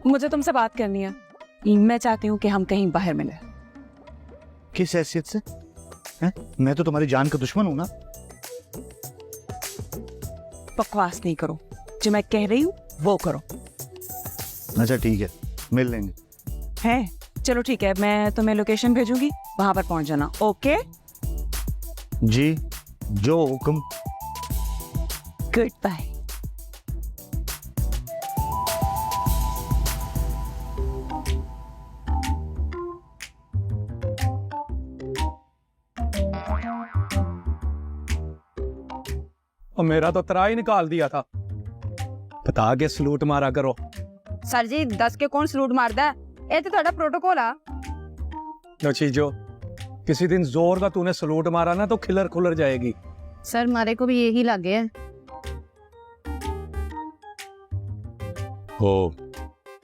मुझे तुमसे बात करनी है। मैं चाहती हूँ कि हम कहीं बाहर मिले। किस हैसियत से? हैं? मैं तो तुम्हारी जान का दुश्मन हूं ना। बकवास नहीं करो, जो मैं कह रही हूँ वो करो। अच्छा ठीक है, मिल लेंगे। है चलो ठीक है, मैं तुम्हें लोकेशन भेजूंगी, वहां पर पहुंच जाना। ओके जी, जो हुक्म। Goodbye. और मेरा तो तरा ही निकाल दिया था। बता के सलूट मारा करो। सर जी 10 के कौन सलूट मारदा है? ये तो थोड़ा प्रोटोकॉल आ। चीजो, किसी दिन जोर का तूने सलूट मारा ना तो खिलर खुलर जाएगी। सर मारे को भी यही लगे है। हो